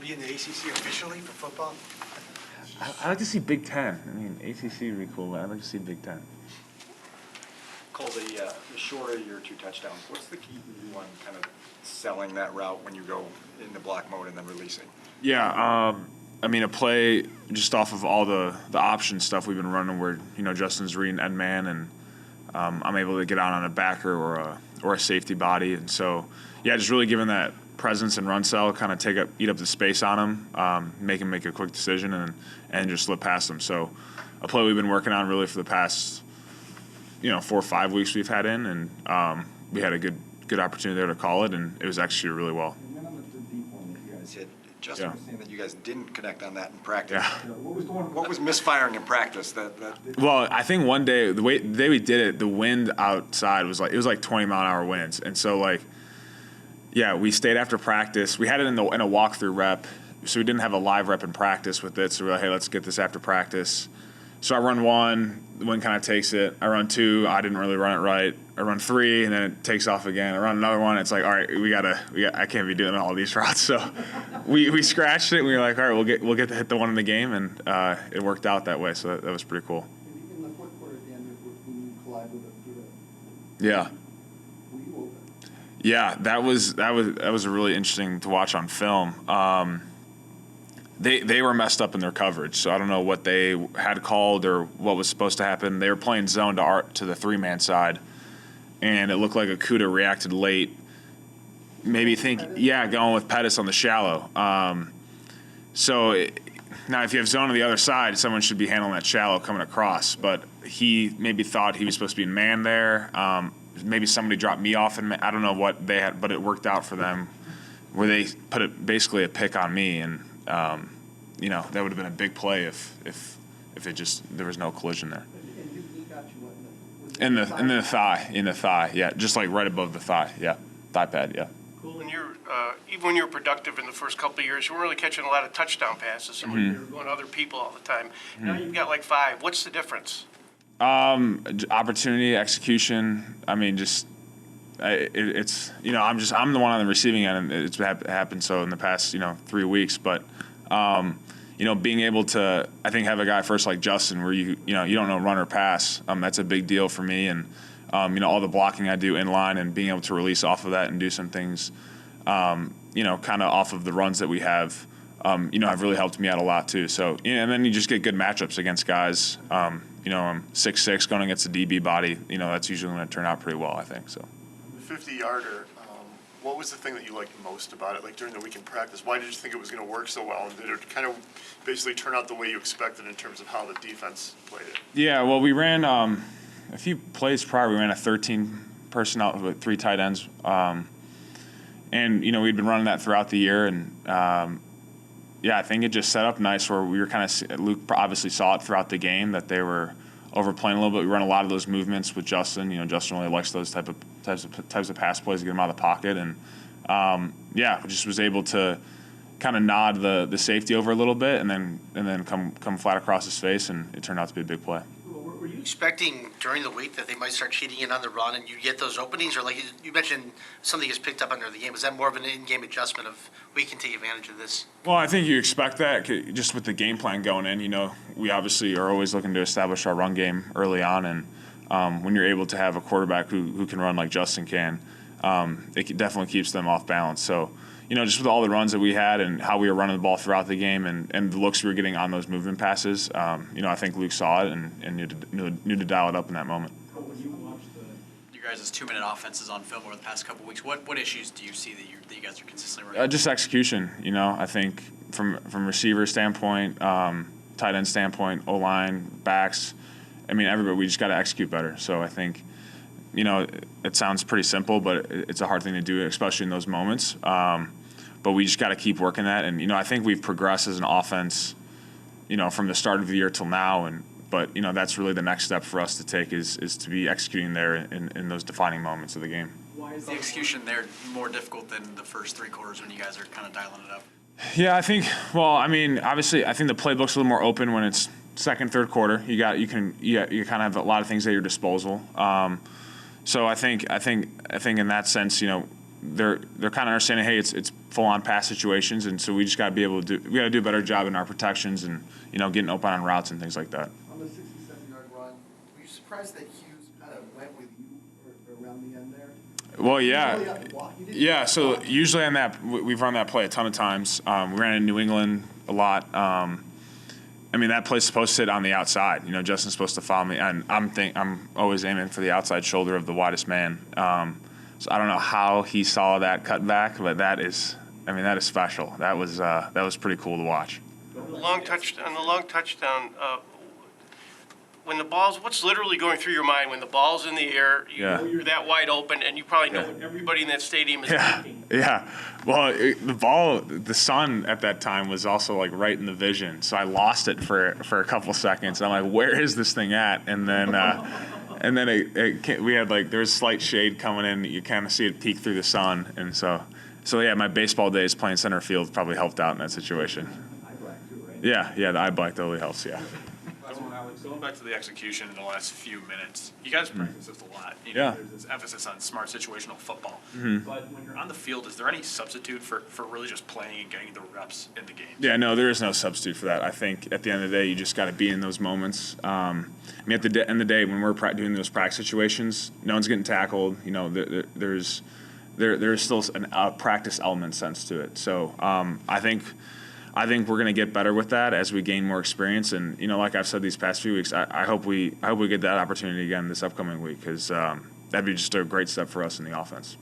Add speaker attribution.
Speaker 1: be in the ACC officially for football?
Speaker 2: I'd like to see Big Ten. I mean, ACC would be cool, but I'd like to see Big Ten.
Speaker 3: Cole, the shorter your 2 touchdowns, what's the key to you on kind of selling that route when you go into block mode and then releasing?
Speaker 2: Yeah, I mean, a play just off of all the option stuff we've been running where, Justin's reading end man and I'm able to get out on a backer or a safety body. And so, yeah, just really giving that presence and run cell, kind of eat up the space on him, make him make a quick decision and just slip past him. So a play we've been working on really for the past, 4 or 5 weeks we've had in, and we had a good opportunity there to call it, and it was executed really well.
Speaker 3: And then on the deep one that you guys hit, Justin was saying that you guys didn't connect on that in practice.
Speaker 2: Yeah.
Speaker 3: What was misfiring in practice?
Speaker 2: Well, I think one day, the day we did it, the wind outside was like 20-mile-an-hour winds, and so we stayed after practice. We had it in a walkthrough rep, so we didn't have a live rep in practice with it. So we're like, hey, let's get this after practice. So I run 1, the wind kind of takes it. I run 2, I didn't really run it right. I run 3, and then it takes off again. I run another 1, it's like, all right, I can't be doing all these routes. So we scratched it, and we were like, all right, we'll get to hit the one in the game, and it worked out that way. So that was pretty cool.
Speaker 4: In the fourth quarter at the end, when you collide with it,
Speaker 2: yeah.
Speaker 4: were you open?
Speaker 2: Yeah, that was really interesting to watch on film. They were messed up in their coverage, so I don't know what they had called or what was supposed to happen. They were playing zone to the 3-man side, and it looked like Okudah reacted late. Maybe going with Pettis on the shallow. Now if you have zone on the other side, someone should be handling that shallow coming across, but he maybe thought he was supposed to be in man there. Maybe somebody dropped me off, and I don't know what they had, but it worked out for them where they put basically a pick on me, and that would have been a big play if there was no collision there.
Speaker 4: And he got you what?
Speaker 2: In the thigh, yeah, just like right above the thigh, yeah, thigh pad, yeah.
Speaker 5: Cool. And even when you were productive in the first couple of years, you weren't really catching a lot of touchdown passes, so you were going to other people all the time. Now you've got 5. What's the difference?
Speaker 2: Opportunity, execution. I mean, it's I'm the one on the receiving end, and it's happened so in the past 3 weeks. But being able to, I think, have a guy first like Justin, where you don't know run or pass. That's a big deal for me, and all the blocking I do in line and being able to release off of that and do some things, kind of off of the runs that we have. Have really helped me out a lot too. So, and then you just get good matchups against guys. I'm 6'6", going against a DB body. That's usually going to turn out pretty well, I think. So,
Speaker 6: the 50-yarder. What was the thing that you liked most about it? During the week in practice, why did you think it was going to work so well? And did it kind of basically turn out the way you expected in terms of how the defense played it? Yeah, well, we ran a few plays prior. We ran a 13 personnel with 3 tight ends, and we'd been running that throughout the year, and I think it just set up nice where we were Luke obviously saw it throughout the game that they were overplaying a little bit. We run a lot of those movements with Justin. Justin really likes those types of pass plays to get him out of the pocket, and just was able to kind of nod the safety over a little bit, and then come flat across his face, and it turned out to be a big play.
Speaker 1: Were you expecting during the week that they might start cheating in on the run and you get those openings, or you mentioned something gets picked up under the game? Was that more of an in-game adjustment of we can take advantage of this?
Speaker 2: Well, I think you expect that just with the game plan going in. We obviously are always looking to establish our run game early on, and when you're able to have a quarterback who can run like Justin can, it definitely keeps them off balance. So, just with all the runs that we had and how we were running the ball throughout the game and the looks we were getting on those movement passes, I think Luke saw it and knew to dial it up in that moment.
Speaker 7: When you watch your guys' 2-minute offenses on film over the past couple of weeks, what issues do you see that you guys are consistently running?
Speaker 2: Just execution. I think from receiver standpoint, tight end standpoint, O-line, backs, everybody, we just got to execute better. So I think, it sounds pretty simple, but it's a hard thing to do, especially in those moments. But we just got to keep working that. And, I think we've progressed as an offense, from the start of the year till now. But that's really the next step for us to take is to be executing there in those defining moments of the game.
Speaker 7: Why is the execution there more difficult than the first 3 quarters when you guys are kind of dialing it up?
Speaker 2: Yeah, I think, obviously, I think the playbook's a little more open when it's second, third quarter. You kind of have a lot of things at your disposal. So I think in that sense, they're kind of understanding, hey, it's full-on pass situations, and so we just got to be able to we got to do a better job in our protections and, getting open on routes and things like that.
Speaker 4: On the 67-yard run, were you surprised that Hughes kind of went with you around the end there?
Speaker 2: Well, yeah.
Speaker 4: Really have to block. You didn't
Speaker 2: Yeah,
Speaker 4: have to
Speaker 2: so
Speaker 4: block.
Speaker 2: usually on that, we've run that play a ton of times. We ran in New England a lot. I mean, that play's supposed to sit on the outside. Justin's supposed to follow me, and I'm always aiming for the outside shoulder of the widest man. So I don't know how he saw that cut back, but that is special. That was pretty cool to watch.
Speaker 5: The long touchdown, when the ball's, what's literally going through your mind when the ball's in the air, you know you're that wide open, and you probably know what everybody in that stadium is thinking.
Speaker 2: Yeah. Well, the sun at that time was also like right in the vision, so I lost it for a couple seconds. And I'm like, where is this thing at? And then we had there was slight shade coming in. You kind of see it peek through the sun, and so yeah, my baseball days playing center field probably helped out in that situation.
Speaker 4: Eye black too, right?
Speaker 2: Yeah, the eye black totally helps. Yeah.
Speaker 8: Going back to the execution in the last few minutes, you guys practice this a lot.
Speaker 2: Yeah.
Speaker 8: There's this emphasis on smart situational football.
Speaker 2: Mm-hmm.
Speaker 8: But when you're on the field, is there any substitute for really just playing and getting the reps in the game?
Speaker 2: Yeah, no, there is no substitute for that. I think at the end of the day, you just got to be in those moments. At the end of the day, when we're doing those practice situations, no one's getting tackled. There's still a practice element sense to it. So I think we're going to get better with that as we gain more experience. And, like I've said these past few weeks, I hope we get that opportunity again this upcoming week, because that'd be just a great step for us in the offense.